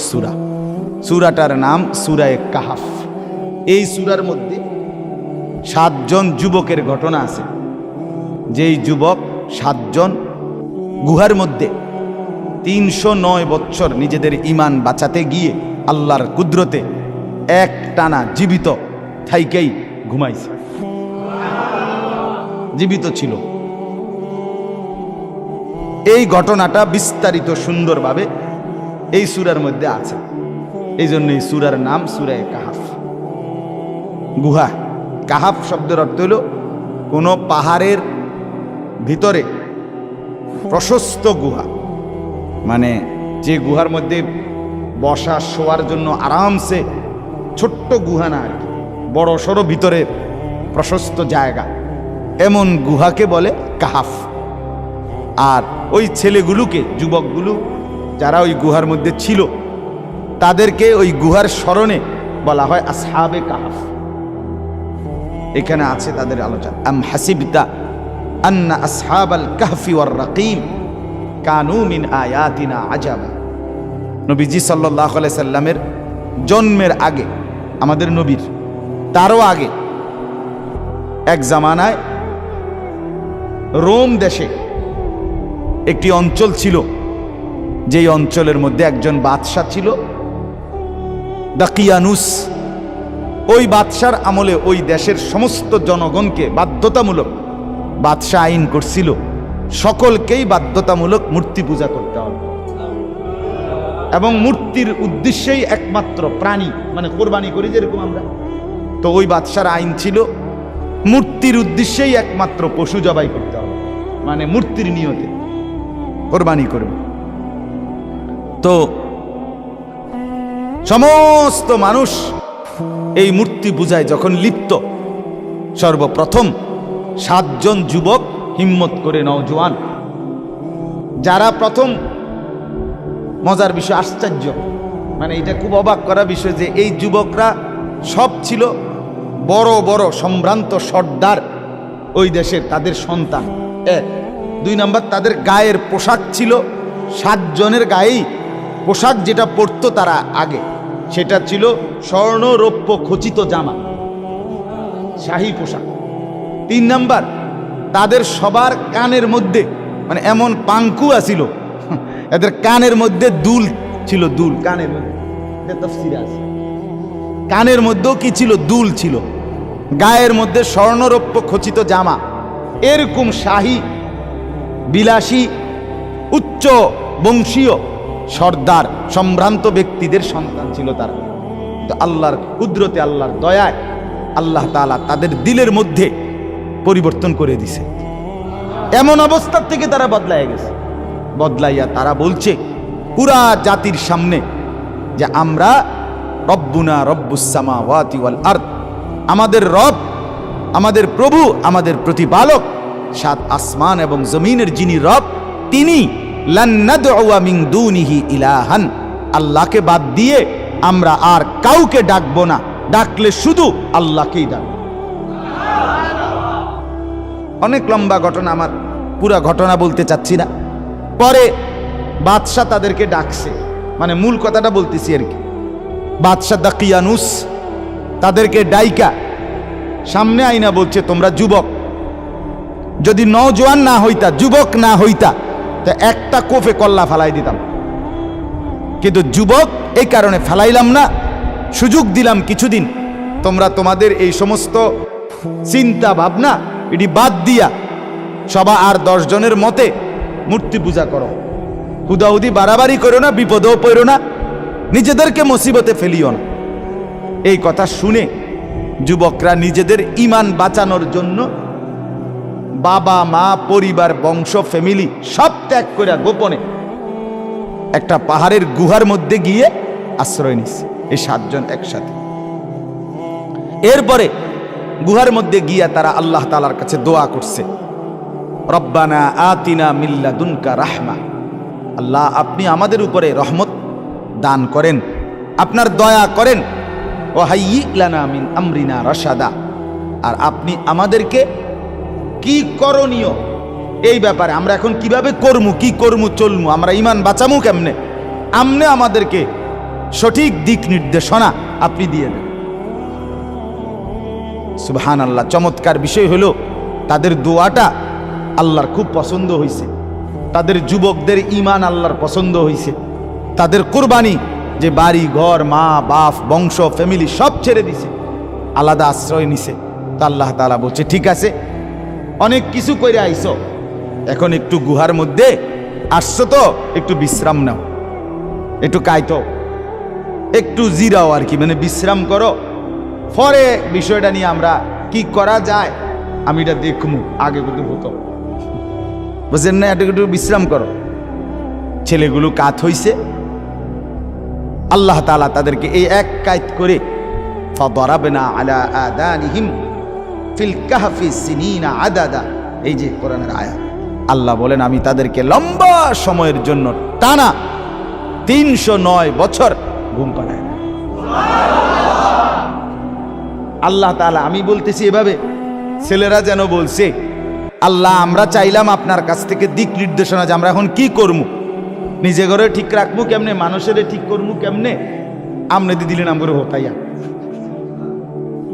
সূরা, সূরাটার নাম সূরায়ে কাহাফ। এই সূরার মধ্যে 7 জন যুবকের ঘটনা আছে। যেই যুবক 7 জন গুহার মধ্যে 309 বছর নিজেদের ঈমান বাঁচাতে গিয়ে আল্লাহর কুদরতে এক টানা জীবিত থাইকেই ঘুমাইছে, জীবিত ছিল। এই ঘটনাটা বিস্তারিত সুন্দরভাবে এই সূরার মধ্যে আছে। এই জন্য এই সূরার নাম সূরায়ে কাহাফ। গুহা, কাহাফ শব্দের অর্থ হলো কোনো পাহাড়ের ভিতরে প্রশস্ত গুহা, মানে যে গুহার মধ্যে বসা শোয়ার জন্য আরামসে, ছোট্ট গুহা না আর কি, বড় সড়ো ভিতরে প্রশস্ত জায়গা, এমন গুহাকে বলে কাহাফ। আর ওই ছেলেগুলোকে, যুবকগুলো যারা ওই গুহার মধ্যে ছিল, তাদেরকে ওই গুহার স্মরণে বলা হয় আসহাবে কাহাফ। এখানে আছে তাদের আলোচনা। আম হাসিবতা আন্না আসহাবাল কাহফি ওয়ার রাকিম কানু মিন আয়াতিনা আজাবা। নবীজি সাল্লাল্লাহু আলাইহি সাল্লামের জন্মের আগে, আমাদের নবীর তারও আগে এক জামানায় রোম দেশে একটি অঞ্চল ছিল, যেই অঞ্চলের মধ্যে একজন বাদশাহ ছিল, দাকিয়ানুস। ওই বাদশার আমলে ওই দেশের সমস্ত জনগণকে বাধ্যতামূলক, বাদশাহ আইন করছিল সকলকেই বাধ্যতামূলক মূর্তি পূজা করতে হবে, এবং মূর্তির উদ্দেশ্যেই একমাত্র প্রাণী, মানে কোরবানি করি যেরকম আমরা, তো ওই বাদশার আইন ছিল মূর্তির উদ্দেশ্যেই একমাত্র পশু জবাই করতে হবে, মানে মূর্তির নিয়তে কোরবানি করবে। তো সমস্ত মানুষ এই মূর্তি পূজায় যখন লিপ্ত, সর্বপ্রথম 7 জন যুবক হিম্মত করে, নওজোয়ান, যারা প্রথম, মজার বিষয়, আশ্চর্য, মানে এটা খুব অবাক করা বিষয় যে এই যুবকরা সব ছিল বড় বড় সম্ভ্রান্ত সর্দার ওই দেশের, তাদের সন্তান। 2 নাম্বার, তাদের গায়ের পোশাক ছিল 7 জনের গায়েই পোশাক যেটা পরতো তারা আগে, সেটা ছিল স্বর্ণ রৌপ্য খচিত জামা, শাহী পোশাক। 3 নাম্বার, তাদের সবার কানের মধ্যে, মানে এমন পাঙ্কু আছিল, এদের কানের মধ্যে দুল ছিল, দুল কানের মধ্যে, তাফসীরে আছে, কানের মধ্যেও কি ছিল, দুল ছিল। গায়ের মধ্যে স্বর্ণরৌপ্য খচিত জামা। এরকম শাহী বিলাসী উচ্চ বংশীয় সর্দার সম্ভ্রান্ত ব্যক্তিদের সন্তান ছিল তারা। তো আল্লাহর কুদরতে, আল্লাহর দয়ায় আল্লাহ তাআলা তাদের দিলের মধ্যে পরিবর্তন করে দিছে। এমন অবস্থার থেকে তারা বদলাইয়া গেছে। বদলাইয়া তারা বলছে পুরা জাতির সামনে যে আমরা রব্বুনা রব্বুস সামাওয়াতি ওয়াল আরদ, আমাদের রব, আমাদের প্রভু, আমাদের প্রতিপালক, 7 আসমান এবং জমিনের যিনি রব, তিনি লান নাদউ মিন দুনিহি ইলাহান, আল্লাহকে বাদ দিয়ে আমরা আর কাউকে ডাকবো না, ডাকলে শুধু আল্লাহকেই ডাকবো। অনেক লম্বা ঘটনা, আমার পুরা ঘটনা বলতে চাচ্ছি না। পরে বাদশাহ তাদেরকে ডাকছে, মানে মূল কথাটা বলতেছি আর কি। বাদশাহ দাকিয়ানুস তাদেরকে ডাইকা সামনে আইনা বলছে, তোমরা যুবক, যদি নওজোয়ান না হইতা, যুবক না হইতা, তো একটা কোফে কল্লা ফালাই দিতাম, কিন্তু যুবক এই কারণে ফালাইলাম না, সুযোগ দিলাম কিছুদিন, তোমরা তোমাদের এই সমস্ত চিন্তা ভাবনা এটি বাদ দিয়া সবা আর 10 জনের মতে মূর্তি পূজা করো, হুদাহুদি বাড়াবাড়ি করো না, বিপদেও পড়ো না, নিজেদেরকে মুসিবতে ফেলিও না। এই কথা শুনে যুবকরা নিজেদের ঈমান বাঁচানোর জন্য বাবা মা, পরিবার, বংশ, ফ্যামিলি সব ত্যাগ করে গোপনে একটা পাহাড়ের গুহার মধ্যে গিয়ে আশ্রয় নিচ্ছে, এই 7 জন একসাথে। এরপরে গুহার মধ্যে গিয়া তারা আল্লাহ তাআলার কাছে দোয়া করছে, রব্বানা আতিনা মিন লাদুনকা রাহমা, আল্লাহ আপনি আমাদের উপরে রহমত দান করেন, আপনার দয়া করেন, ওয়া হাইয়্যি লানা মিন আমরিনা রাশাদা, আর আপনি আমাদেরকে কি করণীয় এই ব্যাপারে, আমরা এখন কিভাবে করমু, কি করমু, চলমু, আমরা ঈমান বাঁচামু কেমনে, আমনে আমাদেরকে সঠিক দিক নির্দেশনা আপনি দিয়ে দেন। সুবহানাল্লাহ। চমৎকার বিষয় হলো তাদের দোয়াটা আল্লাহর খুব পছন্দ হয়েছে, তাদের যুবকদের ঈমান আল্লাহর পছন্দ হয়েছে, তাদের কুরবানি যে বাড়ি ঘর মা বাপ বংশ ফ্যামিলি সব ছেড়ে দিছে, আলাদা আশ্রয় নিছে। তা আল্লাহ তাআলা বলছে ঠিক আছে, অনেক কিছু করে আইছো, এখন একটু গুহার মধ্যে আসছো তো একটু বিশ্রাম নাও, একটু কাইতো, একটু জিরাও আর কি, মানে বিশ্রাম করো, পরে বিষয়টা নিয়ে আমরা কি করা যায় আমি এটা দেখবো, আগে কিন্তু হতো বুঝলেন না, একটু বিশ্রাম করো। ছেলেগুলো কাত হইছে, আল্লাহ তাআলা তাদেরকে এই এক কায়েত করে ফাদারাবনা আলা আদানিহিম ফিল কাহফি সিনিনা আদাদা, এই যে কোরআনের আয়াত, আল্লাহ বলেন আমি তাদেরকে লম্বা সময়ের জন্য টানা 309 বছর ঘুম পাড়ায়। আল্লাহ তাআলা, আমি বলতেছি এভাবে, ছেলেরা যেন বলছে আল্লাহ আমরা চাইলাম আপনার কাছ থেকে দিক নির্দেশনা যে আমরা এখন কি করবো, নিজে ঘরে ঠিক রাখবো কেমনে, মানুষের ঠিক করবো কেমনে, আমনে দি দিলেন আমরে হতাইয়া,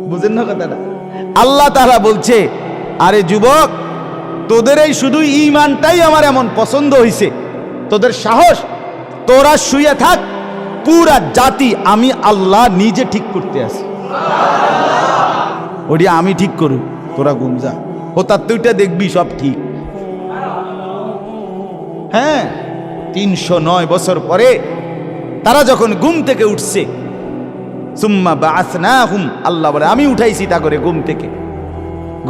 বুঝেন না কথাটা। আল্লাহ তাআলা বলছে আরে যুবক, তোদের এই শুধু ঈমানটাই আমার এমন পছন্দ হইছে, তোদের সাহস, তোরা শুয়ে থাক, পুরা জাতি আমি আল্লাহ নিজে ঠিক করতে আসি, ওটা আমি ঠিক করু, তোরা ঘুম যা, হতার তুইটা দেখবি সব ঠিক। হ্যাঁ, 309 বছর পরে তারা যখন ঘুম থেকে উঠছে, সুম্মা বাআসনাহুম, আল্লাহ বলে আমি উঠাইছি তা করে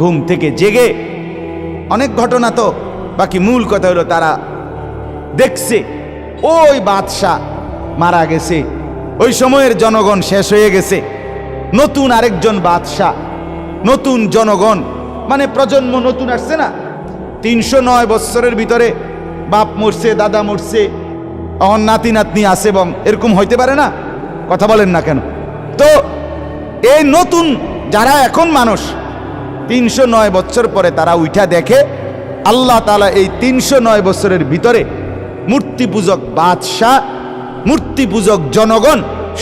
ঘুম থেকে জেগে। অনেক ঘটনা তো, বাকি মূল কথা হলো তারা দেখছে ওই বাদশাহ মারা গেছে, ওই সময়ের জনগণ শেষ হয়ে গেছে, নতুন আরেকজন বাদশাহ, নতুন জনগণ, মানে প্রজন্ম নতুন আসছে না। 309 বছরের ভিতরে বাপ মরছে, দাদা মরছে, এখন নাতি নাতনি আছে, এবং এরকম হইতে পারে না, কথা বলেন না কেন? তো এই নতুন যারা এখন মানুষ 309 বছর পরে তারা উঠা দেখে আল্লাহ তাআলা এই 309 বছরের ভিতরে মূর্তি পূজক বাদশাহ, মূর্তি পূজক জনগণ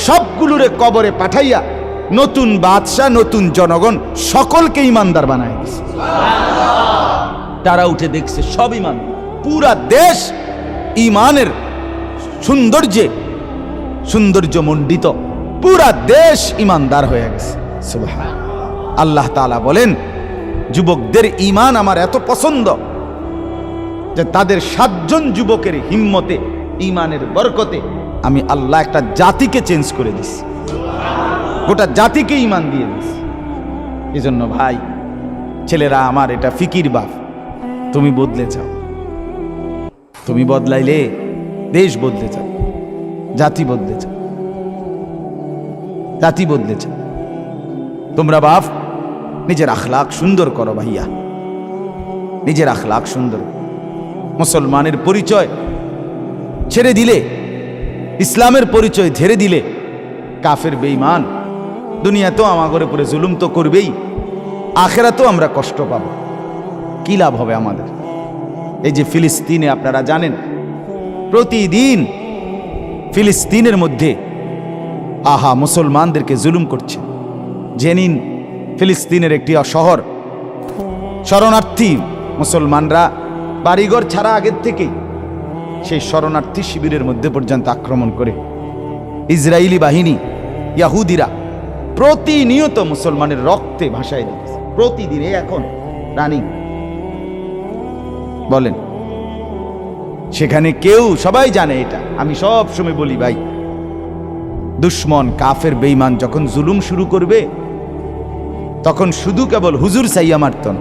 সবগুলোরে কবরে পাঠাইয়া নতুন বাদশাহ নতুন জনগণ সকলকে ইমানদার বানায় দিছে। তারা উঠে দেখছে সব ইমান, পুরা দেশ ইমানের সৌন্দর্য মণ্ডিত, পুরা দেশ ইমানদার হয়ে গেছে। সুবহান আল্লাহ তাআলা বলেন যুবকদের ঈমান আমার এত পছন্দ যে তাদের 7 জন যুবকের হিম্মতে, ঈমানের বরকতে আমি আল্লাহ একটা জাতিকে চেঞ্জ করে দিছি, গোটা জাতিকে ঈমান দিয়ে দিছি। এজন্য ভাই ছেলেরা আমার, এটা ফিকির বাপ, তুমি বদলে যাও, তুমি বদলাইলে দেশ বদলে যাও, জাতি বদলে যাও, জাতি বদলে যাও। তোমরা বাপ নিজের আখলাক সুন্দর করো ভাইয়া, নিজের আখলাক সুন্দর। মুসলমানের পরিচয় ছেড়ে দিলে, ইসলামের পরিচয় ছেড়ে দিলে কাফের বেঈমান দুনিয়াতেও আমাদের উপরে জুলুম তো করবেই, আখেরাতেও আমরা কষ্ট পাবো, কি লাভ হবে আমাদের? এই যে ফিলিস্তিনে আপনারা জানেন প্রতিদিন ফিলিস্তিনের মধ্যে মুসলমানদেরকে জুলুম করছে। জেনিন ফিলিস্তিনের একটি শহর, শরণার্থী মুসলমানরা বাড়িঘর ছাড়া আগের থেকেই সেই শরণার্থী শিবিরের মধ্যে পর্যন্ত আক্রমণ করে ইসরায়েলি বাহিনী, ইয়াহুদিরা প্রতিনিয়ত মুসলমানের রক্তে ভাসায় দিচ্ছে, প্রতিদিন। এখন রানিং বলেন, সেখানে কেউ, সবাই জানে এটা, আমি সব সময় বলি ভাই, দুশ্মন কাফের বেঈমান যখন জুলুম শুরু করবে তখন শুধু কেবল হুজুর চাইয়া মারতন,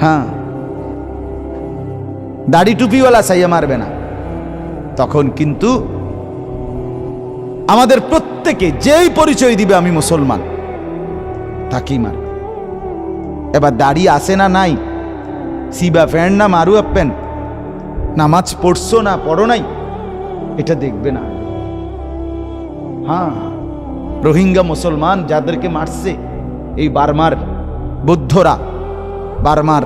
হ্যাঁ, দাড়ি টুপিওয়ালা চাইয়া মারবে না, তখন কিন্তু আমাদের প্রত্যেকে যেই পরিচয় দিবে আমি মুসলমান তাকেই মারবে। এবার দাড়ি আছে না নাই, সিবা ফ্যান্ড না মারু আপেন, নামাজ পড়ছো না পড়ো নাই, এটা দেখবে না। হ্যাঁ, রোহিঙ্গা মুসলমান যাদেরকে মারছে এই বার্মার বৌদ্ধরা, বার্মার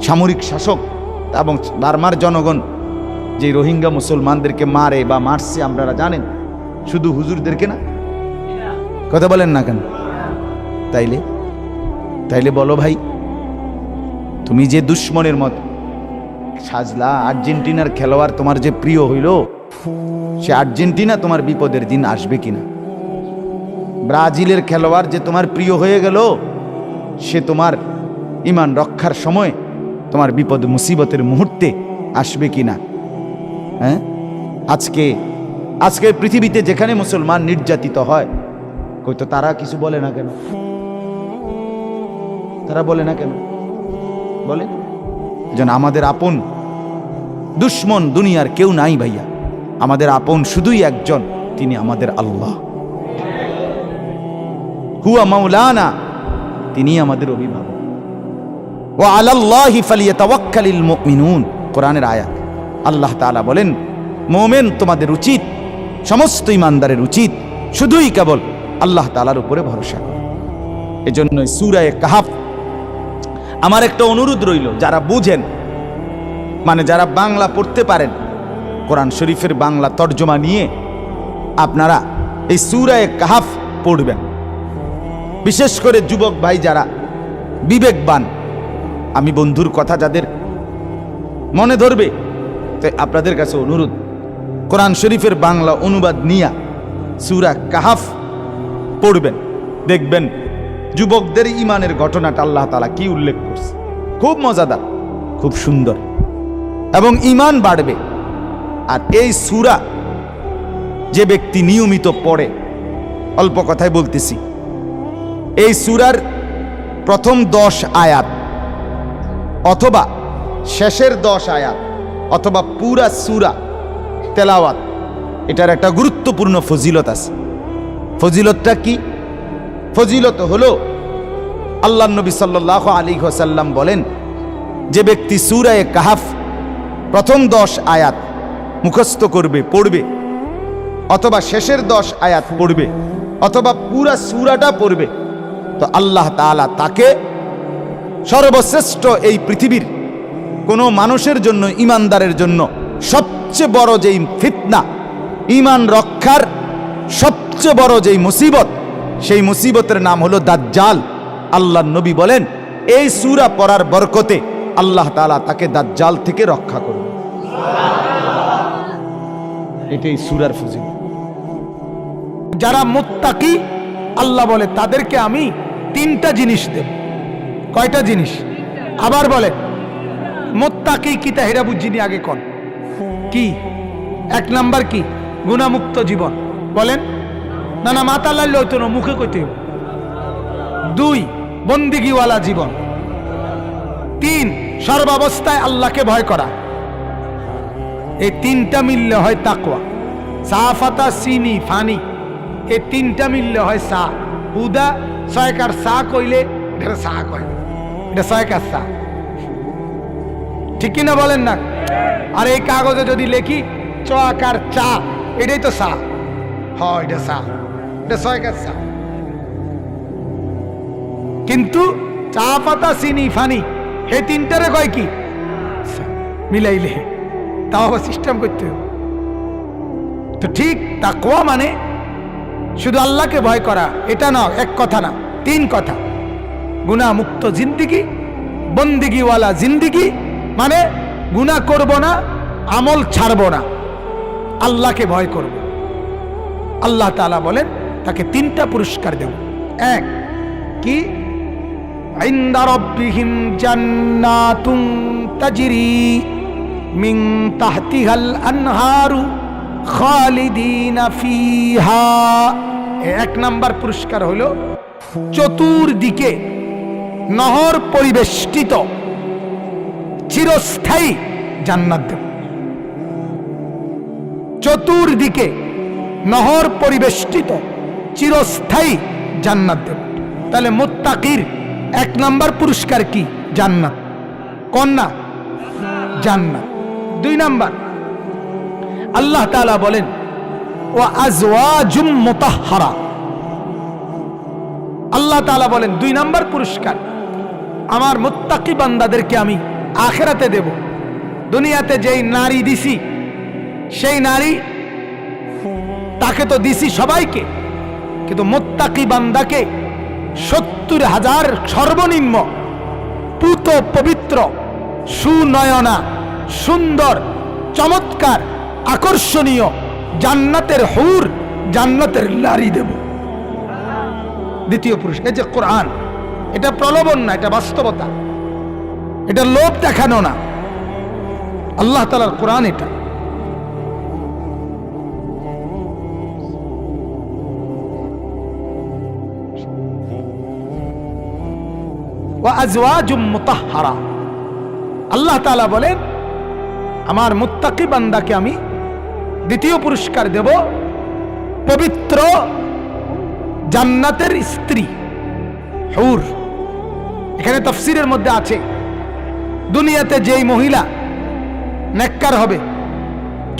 সামরিক শাসক এবং বার্মার জনগণ যে রোহিঙ্গা মুসলমানদেরকে মারে বা মারছে আপনারা জানেন, শুধু হুজুরদেরকে না? কথা বলেন না কেন? তাইলে বলো ভাই, তুমি যে দুশ্মনের মত সাজলা, আর্জেন্টিনার খেলোয়াড় তোমার যে প্রিয় হইল, সে আর্জেন্টিনা তোমার বিপদের দিন আসবে কিনা? ব্রাজিলের খেলোয়াড় যে তোমার প্রিয় হয়ে গেল, সে তোমার ঈমান রক্ষার সময় তোমার বিপদ মুসিবতের মুহূর্তে আসবে কিনা? হ্যাঁ, আজকে পৃথিবীতে যেখানে মুসলমান নির্যাতিত হয়, কই তো তারা কিছু বলে না কেন? তারা বলে না কেন? বলে যেন আমাদের আপন দুশ্মন দুনিয়ার কেউ নাই ভাইয়া, আমাদের আপন শুধুই একজন, তিনি আমাদের আল্লাহ। হুয়া মাওলানা, তিনি আমাদের অভিভাবক। ওয়া আলাল্লাহি ফালিয়াতাওয়াক্কালিল মুমিনুন, কোরআনের আয়াত। আল্লাহ তাআলা বলেন, মুমিন তোমাদের উচিত, সমস্ত ঈমানদারের উচিত শুধুই কেবল আল্লাহ তাআলার উপরে ভরসা করা। এজন্য সূরা কাহফ, আমার একটা অনুরোধ রইল, যারা বুঝেন, মানে যারা বাংলা পড়তে পারেন, কোরআন শরীফের বাংলা তর্জমা নিয়ে আপনারা এই সূরা কাহফ পড়বেন। বিশেষ করে যুবক ভাই যারা বিবেকবান, আমি বন্ধুর কথা যাদের মনে ধরবে, তাই আপনাদের কাছে অনুরোধ, কোরআন শরীফের বাংলা অনুবাদ নিয়ে সূরা কাহফ পড়বেন। দেখবেন যুবকদের ঈমানের ঘটনাটা আল্লাহ তাআলা কি উল্লেখ করছে, খুব মজাদার, খুব সুন্দর, এবং ঈমান বাড়বে। আর এই সূরা যে ব্যক্তি নিয়মিত পড়ে, অল্প কথায় বলতেছি, এই সূরার প্রথম 10 আয়াত অথবা শেষের 10 আয়াত অথবা পুরা সূরা তেলাওয়াত, এটার একটা গুরুত্বপূর্ণ ফজিলত আছে। ফজিলতটা কি? ফজিলত হলো, আল্লাহ নবী সাল্লাল্লাহু আলাইহি ওয়াসাল্লাম বলেন, যে ব্যক্তি সূরা কাহফ প্রথম 10 আয়াত মুখস্থ করবে, পড়বে, অথবা শেষের 10 আয়াত পড়বে, অথবা পুরা সূরাটা পড়বে, তো আল্লাহ তাআলা তাকে সর্বশ্রেষ্ঠ এই পৃথিবীর কোনো মানুষের জন্য, ঈমানদারের জন্য সবচেয়ে বড় যেই ফিতনা, ঈমান রক্ষার সবচেয়ে বড় যেই মুসিবত, সেই মুসিবতের নাম হলো দাজ্জাল। আল্লাহ নবী বলেন, এই সূরা পড়ার বরকতে আল্লাহ তাআলা তাকে দাজ্জাল থেকে রক্ষা করবে। এটাই সূরার ফজিলত। যারা মুত্তাকি, আল্লাহ বলে তাদেরকে আমি 3টা জিনিস দেব। কয়টা জিনিস? আবার বলে, মুত্তাকি কি তা হেরা বুঝিনি, আগে কোন কি? 1 নাম্বার কি? গুনাহমুক্ত জীবন। বলেন না, না মাথা লাইলে হইতো না, মুখে কইতে হবে। 2 বন্দিগিওয়ালা জীবন। 3 সর্বাবস্থায় আল্লাহকে ভয় করা। এই 3টা মিললে হয় তাকওয়া। সাফাতা সিনি ফানি, এই 3টা মিললে হয় সা। হুদা 6 কার সা কইলে এটা সা কয়, এটা 6 কার সা, ঠিক কিনা বলেন না? আর এই কাগজে যদি লেখি চ আকার চা, এটাই তো সা। হয় এটা সা, এটা 6 কার সা। কিন্তু চা পাতা চিনি ফানি, এই 3টারে কয় কি? মিলাইলে তাও আবার সিস্টেম করতে হবে। তো ঠিক তাকওয়া মানে শুধু আল্লাহকে ভয় করা, এটা না, এক কথা না, 3 কথা। গুনাহ মুক্ত জিন্দিগি, বন্দিগিওয়ালা জিন্দিগি, মানে গুনাহ করব না, আমল ছাড়ব না, আল্লাহকে ভয় করব। আল্লাহ তাআলা বলেন তাকে 3টা পুরস্কার দেব। 1 কি? ইনদা রাব্বিহিম জান্নাতুন তাজরি মিন তাহতিহাল আনহারু খালিদিনা ফিহা। 1 নাম্বার পুরস্কার হলো চতুর্দিকে নহর পরিবেষ্টিত চিরস্থায়ী জান্নাত দেব। চতুর্দিকে নহর পরিবেষ্টিত চিরস্থায়ী জান্নাত দেব। তাহলে মুত্তাকির 1 নাম্বার পুরস্কার কি? জান্নাত। কন্যা জান্নাত। 2 নাম্বার আল্লাহ তাআলা বলেন, ওয়া আজওয়াজুম মুতাহহারা। আল্লাহ তাআলা বলেন 2 নাম্বার পুরস্কার আমার মুত্তাকি বান্দাদেরকে আমি আখিরাতে দেব। দুনিয়াতে যেই নারী দিছি, সেই নারী তাকে তো দিছি সবাইকে, কিন্তু মুত্তাকি বান্দাকে 70,000 সর্বনিম্ন পুত পবিত্র সুনয়না সুন্দর চমৎকার আকর্ষণীয় জান্নাতের হুর জান্নাতের লারি দেব। দ্বিতীয় পুরুষ। এই যে কোরআন, এটা প্রলোভন না, এটা বাস্তবতা, এটা লোভ দেখানো না, আল্লাহ তাআলার কোরআন এটা। ওয়া আজওয়াজুম মুতাহহারা, আল্লাহ তাআলা বলেন আমার মুত্তাকি বান্দাকে আমি দ্বিতীয় পুরস্কার দেব পবিত্র জান্নাতের স্ত্রী হুর। এখানে তাফসীরের মধ্যে আছে দুনিয়াতে যেই মহিলা নেককার হবে,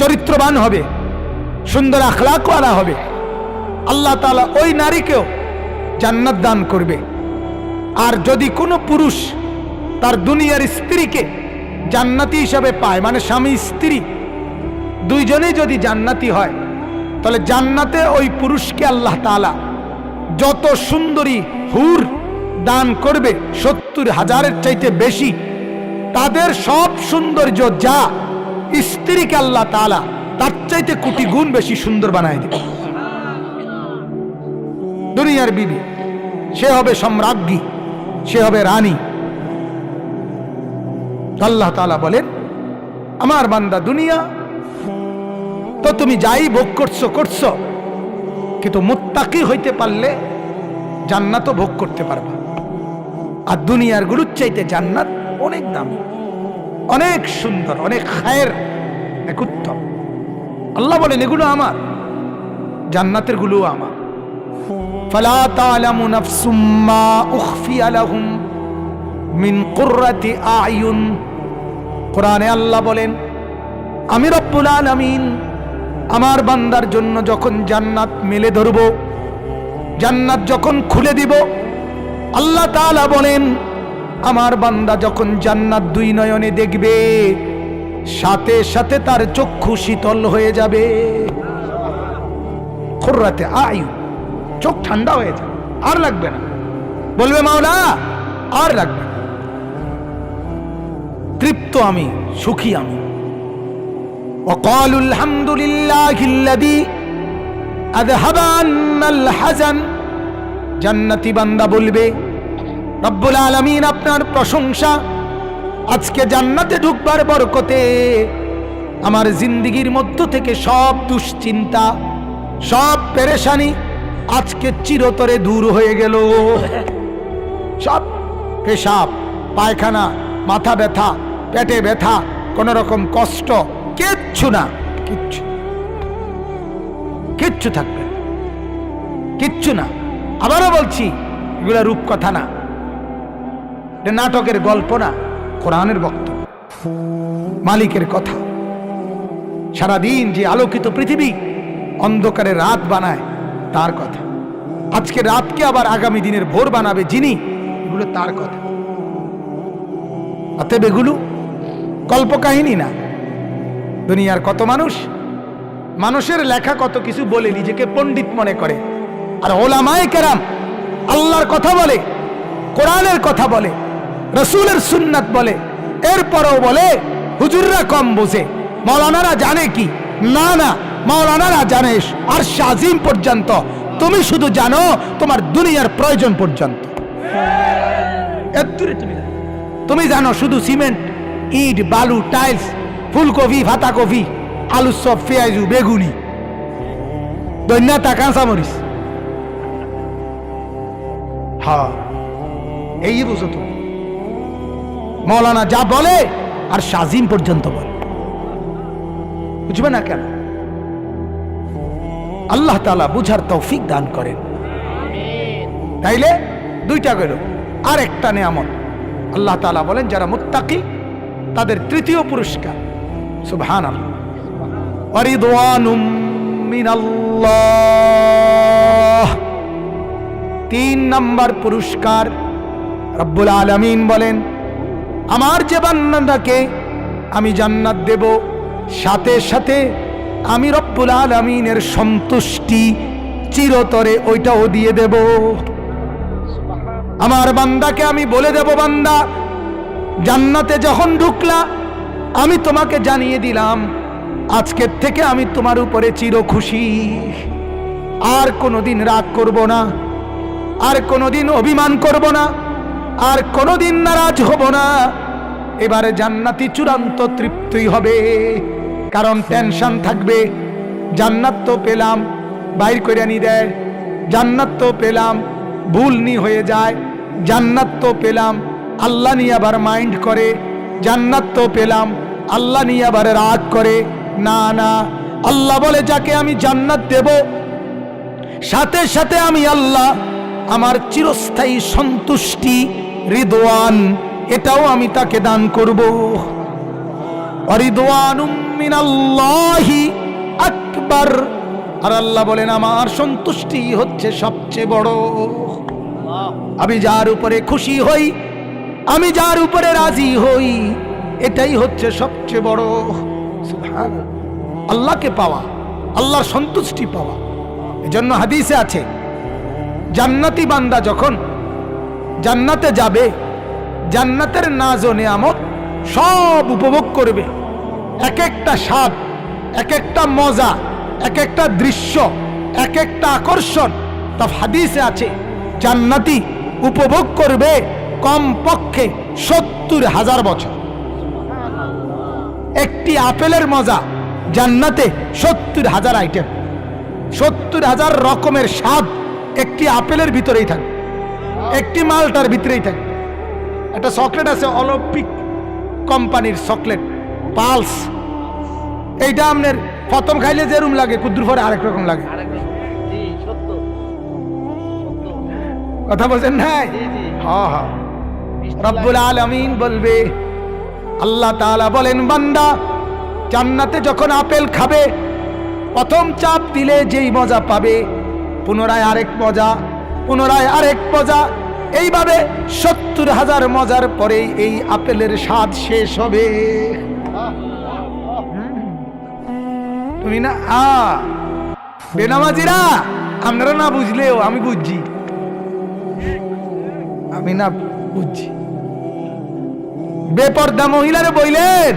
চরিত্রবান হবে, সুন্দর আখলাকওয়ালা হবে, আল্লাহ তাআলা ওই নারীকেও জান্নাত দান করবে। আর যদি কোনো পুরুষ তার দুনিয়ার স্ত্রীকে জান্নাতি হিসাবে পায়, মানে স্বামী স্ত্রী দুইজনেই যদি জান্নাতি হয়, তাহলে জান্নাতে ওই পুরুষকে আল্লাহ তাআলা যত সুন্দরী হুর দান করবে 70,000-এর চাইতে বেশি, তাদের সব সৌন্দর্য যা স্ত্রীকে আল্লাহ তাআলা তার চাইতে কোটি গুণ বেশি সুন্দর বানায় দেবে। দুনিয়ার বিবি, সে হবে সম্রাজ্ঞী, সে হবে রানী। আল্লাহ তাআলা বলেন আমার বান্দা দুনিয়া তো তুমি যাই ভোগ করছো করছো, কিন্তু মুত্তাকি হইতে পারলে জান্নাতও ভোগ করতে পারবা। আর দুনিয়ার গুলোর চাইতে জান্নাত অনেক দামি, অনেক সুন্দর, অনেক খায়ের, অনেক উত্তম। আল্লাহ বলেন এগুলো আমার, জান্নাতের গুলো আমার। ফালা তা'লামু নাফসুম মা উখফিয়া লাহুম মিন কুররাতি আ'য়ুন। কোরআনে আল্লাহ বলেন আমি রব্বুল আলামিন আমার বান্দার জন্য যখন জান্নাত মেলে ধরব, জান্নাত যখন খুলে দিব, আল্লাহ তাআলা বলেন আমার বান্দা যখন জান্নাত দুই নয়নে দেখবে, সাথে সাথে তার চক্ষু শীতল হয়ে যাবে। কুররাতে আয়ুন, চোখ ঠান্ডা হয়ে যাবে, আর লাগবে না, বলবে মাওলা আর লাগবে না, তৃপ্ত আমি, সুখী আমি। وقالوا الحمد لله الذي أذهب عنا الحزن। জান্নাতি বান্দা বলবে রব্বুল আলামিন আপনার প্রশংসা, আজকে জান্নাতে ঢুকবার বরকতে আমার জিন্দেগীর মধ্য থেকে সব দুশ্চিন্তা, সব পেরেশানি আজকে চিরতরে দূর হয়ে গেল। সব পেশাব, পায়খানা, মাথা ব্যথা, পেটে ব্যথা, কোন রকম কষ্ট কিচ্ছু না, কিচ্ছু কিচ্ছু থাকবে না, কিচ্ছু না। আবারও বলছি এগুলা রূপকথা না, এটা নাটকের গল্প না, কোরআনের বক্তব্য, মালিকের কথা। সারাদিন যে আলোকিত পৃথিবী অন্ধকারে রাত বানায় তার কথা, আজকে রাতকে আবার আগামী দিনের ভোর বানাবে যিনি, এগুলো তার কথা। অতএব এগুলো কল্পকাহিনী না। দুনিয়ার কত মানুষ মানুষের লেখা কত কিছু বলে নিজেকে পণ্ডিত মনে করে, আর ওলামায়ে কেরাম আল্লাহর কথা বলে, কোরআনের কথা বলে, রসুলের সুন্নাত বলে, এরপরও বলে হুজুররা কম বোঝে, মাওলানারা জানে কি? না না, মাওলানারা জানে আর শাজিম পর্যন্ত, তুমি শুধু জানো তোমার দুনিয়ার প্রয়োজন পর্যন্ত। তুমি জানো শুধু সিমেন্ট, ইট, বালু, টাইলস, ফুলকপি, ফাতাকপি, আলু চপ, পেঁয়াজু, বেগুনি, ধন্যতা, কাঁচামরিচ। হ্যাঁ, এই বুঝো তুমি। মৌলানা যা বলে আর শাজিম পর্যন্ত বলে, বুঝবে না কেন? আল্লাহ তাআলা বুঝার তৌফিক দান করেন। তাইলে দুইটা গেল, আর একটা নিয়ামত আল্লাহ তাআলা বলেন যারা মুত্তাকি তাদের তৃতীয় পুরস্কার, সুবহানাল্লাহ, ওয়া রিদওয়ানুম মিনাল্লাহ। 3 নম্বর পুরস্কার রব্বুল আলামিন বলেন আমার যে বান্দাকে আমি জান্নাত দেব, সাথে সাথে আমি রব্বুল আলামিনের সন্তুষ্টি চিরতরে ওইটাও দিয়ে দেব। আমার বান্দাকে আমি বলে দেব, বান্দা জান্নাতে যখন ঢুকলা আমি তোমাকে জানিয়ে দিলাম আজকের থেকে আমি তোমার উপরে চির খুশি, আর কোনোদিন রাগ করব না, আর কোনোদিন অভিমান করব না, আর কোনোদিন নারাজ হব না। এবারে জান্নাতি চূড়ান্ত তৃপ্তি হবে, কারণ টেনশন থাকবে। জান্নাত তো পেলাম, বাইর করে নি দেয়। জান্নাত তো পেলাম, ভুল নি হয়ে যায়। জান্নাত তো পেলাম, আল্লাহ নিয়ে আবার মাইন্ড করে। জান্নাত তো পেলাম, আল্লাহ নিয়ে আবার রাগ করে। না না, আল্লাহ বলে যাকে আমি জান্নাত দেব, সাথে সাথে আমি আল্লাহ আমার চিরস্থায়ী সন্তুষ্টি রিদওয়ান এটাও আমি তাকে দান করব। রিদওয়ানুম মিনাল্লাহি আকবার। আর আল্লাহ বলেন আমার সন্তুষ্টি হচ্ছে সবচেয়ে বড়। আমি যার উপরে খুশি হই, আমি যার উপরে রাজি হই, এটাই হচ্ছে সবচেয়ে বড়। সুবহানাল্লাহ, আল্লাহকে পাওয়া, আল্লাহর সন্তুষ্টি পাওয়া। এজন্য হাদিসে আছে জান্নাতি বান্দা যখন জান্নাতে যাবে, জান্নাতের নাজ ও নেয়ামত সব উপভোগ করবে। এক একটা স্বাদ, এক একটা মজা, এক একটা দৃশ্য, এক একটা আকর্ষণ। তা হাদিসে আছে জান্নাতি উপভোগ করবে কমপক্ষে 70,000 বছর। একটি আপেলের মজা জান্নাতে 70,000 আইটেম, 70,000 রকমের স্বাদ একটি আপেলের ভিতরেই থাকে, একটি মালটার ভিতরেই থাকে। একটা চকলেট আছে অলিম্পিক কোম্পানির চকলেট পালস, এইটা আপনার প্রথম খাইলে যেরকম লাগে কুদ্দুর পরে আরেক রকম লাগে। কথা বলছেন নাই? হ্যাঁ হ্যাঁ, রব্বুল আলামিন বলবে, আল্লাহ তাআলা বলেন বান্দা জান্নাতে যখন আপেল খাবে, প্রথম চাপ দিলে যেই মজা পাবে, পুনরায় আরেক মজা, পুনরায় আরেক মজা, এইভাবে 70,000 মজার পরেই এই আপেলের স্বাদ শেষ হবে। তুমি না বেনামাজিরা, আপনারা না বুঝলেও আমি বুঝছি, আমি না বুঝছি। বেপর্দা মহিলারে বইলেন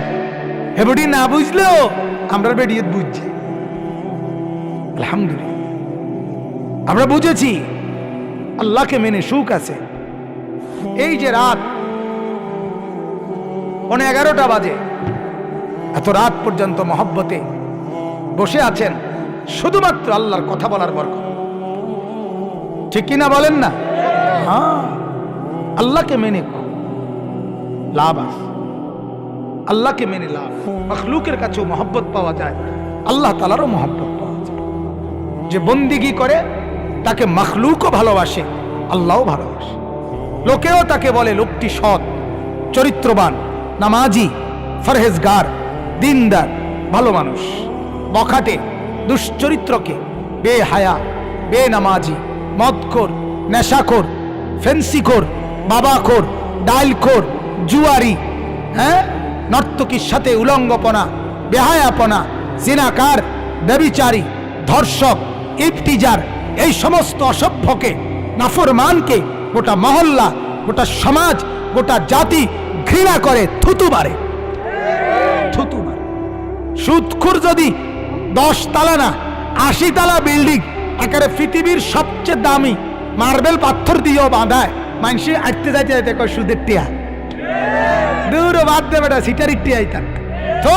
হেবুটি না বুঝলেও আমরা বেরিয়ে বুঝছি। আলহামদুলিল্লাহ আমরা বুঝেছি, আল্লাহকে মেনে সুখ আছে। এই যে রাত 11:30 বাজে, এত রাত পর্যন্ত মহব্বতে বসে আছেন শুধুমাত্র আল্লাহর কথা বলার বরকত। ঠিক কিনা বলেন না? হ্যাঁ, আল্লাহকে মেনে লাভ আছে, আল্লাহকে মেনে লাভ। মখলুকের কাছেও মহব্বত পাওয়া যায়, আল্লাহ তাআলারও মহব্বত পাওয়া যায়। যে বন্দিগি করে তাকে মখলুকও ভালোবাসে, আল্লাহও ভালোবাসে। লোকেও তাকে বলে লোকটি সৎ, চরিত্রবান, নামাজি, ফরহেজগার, দিনদার, ভালো মানুষ। বখাটে দুশ্চরিত্রকে বেহায়া, বেনামাজি, মদখোর, নেশাখোর, ফেন্সিখোর, বাবাখোর, ডাইলখোর, জুয়ারি, নর্তকীর সাথে উলঙ্গপনা, বেহায়াপনা, জিনাকার, ব্যভিচারী, ধর্ষক, ইফতিজার, এই সমস্ত অসভ্যকে, নাফরমানকে গোটা মহল্লা, গোটা সমাজ, গোটা জাতি ঘৃণা করে, থুতু মারে, থুতু মারে। সুদখোর যদি 10 তালা না 80 তালা বিল্ডিং একেবারে পৃথিবীর সবচেয়ে দামি মার্বেল পাথর দিয়েও বাঁধায়, মানুষে আটতে যাইতে যাইতে কয় সুদের টিয়া, দূর বাদ দে বেটা, সিটারির টিয়াই থাক তো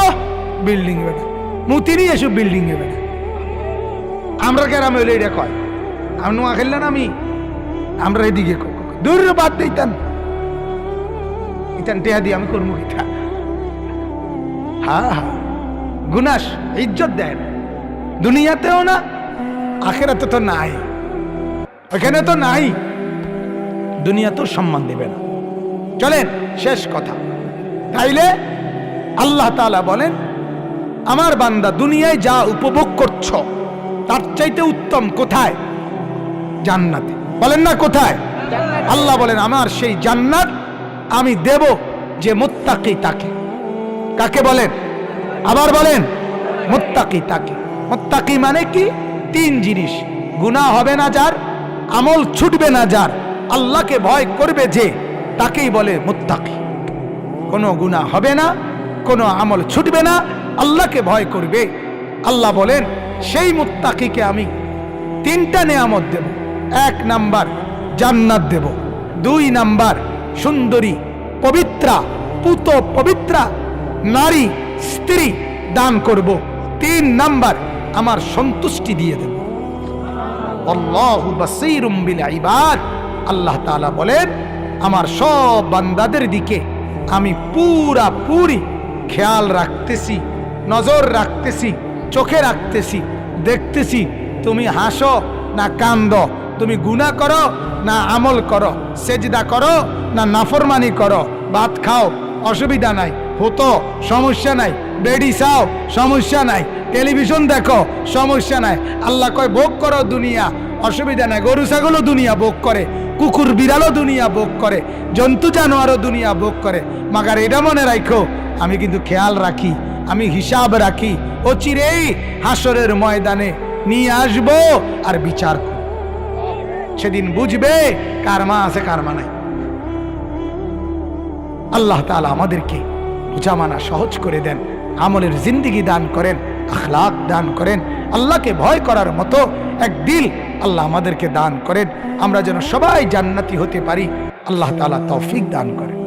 বিল্ডিং বেটা, মুতিরই এসব বিল্ডিং এ বেটা। আমরা গ্রামে হইলে এটা কয়, আমি নোয়া খেললেন আমি, আমরা এদিকে দূর বাদ দিতাম, ইতান টিয়া দিয়ে আমি করবো কিটা। হ্যাঁ হ্যাঁ, গুনাস ইজ্জত দেয় না, দুনিয়াতেও না, আখেরাতে তো নাই, ওখানে তো নাই, দুনিয়াতেও সম্মান দেবে না। চলেন শেষ কথা। তাইলে আল্লাহ তাআলা বলেন, আমার বান্দা দুনিয়ায় যা উপভোগ করছো তার চাইতে উত্তম কোথায়? জান্নাতে। বলেন না কোথায়? আল্লাহ বলেন আমার সেই জান্নাত আমি দেব যে মুত্তাকি তাকে। কাকে বলেন? আবার বলেন, মুত্তাকি তাকে। মুত্তাকি মানে কি? তিন জিনিস। গুনাহ হবে না যার, আমল ছুটবে না যার, আল্লাহকে ভয় করবে যে, তাকেই বলে মুত্তাকি। কোনো গুনাহ হবে না, কোনো আমল ছুটবে না, আল্লাহকে ভয় করবে। আল্লাহ বলেন সেই মুত্তাকিকে আমি তিনটা নেয়ামত দেব। এক নাম্বার জান্নাত দেব, দুই নাম্বার সুন্দরী পবিত্রা পুত পবিত্রা নারী স্ত্রী দান করব, তিন নাম্বার আমার সন্তুষ্টি দিয়ে দেব। আল্লাহু বাসীরুম বিল ইবাদ। আল্লাহ তাআলা বলেন আমার সব বান্দাদের দিকে আমি পুরি খেয়াল রাখতেছি, নজর রাখতেছি, চোখে রাখতেছি, দেখতেছি তুমি হাসো না কান্দো, তুমি গুনাহ করো না আমল করো, সেজদা করো না নাফরমানি করো, ভাত খাও অসুবিধা নাই, হতো সমস্যা নাই, বেডি চাও সমস্যা নাই, টেলিভিশন দেখো সমস্যা নাই। আল্লাহ কয় ভোগ করো দুনিয়া, অসুবিধা নাই। গরু ছাগলও দুনিয়া ভোগ করে, কুকুর বিড়ালও দুনিয়া ভোগ করে, জন্তু জানোয়ারও দুনিয়া ভোগ করে, মাগার এটা মনে রাখো আমি কিন্তু খেয়াল রাখি, আমি হিসাব রাখি, ও চিরেই হাসরের ময়দানে নিয়ে আসবো আর বিচার করব। সেদিন বুঝবে কার মা আছে কার মা নাই। আল্লাহ তাআলা আমাদেরকে বুঝা মানা সহজ করে দেন, আমলের জিন্দেগি দান করেন, আখলাক দান করেন, আল্লাহকে ভয় করার মতো এক দিল আল্লাহ আমাদেরকে দান করেন, আমরা যেন সবাই জান্নাতি হতে পারি। আল্লাহ তাআলা তৌফিক দান করেন।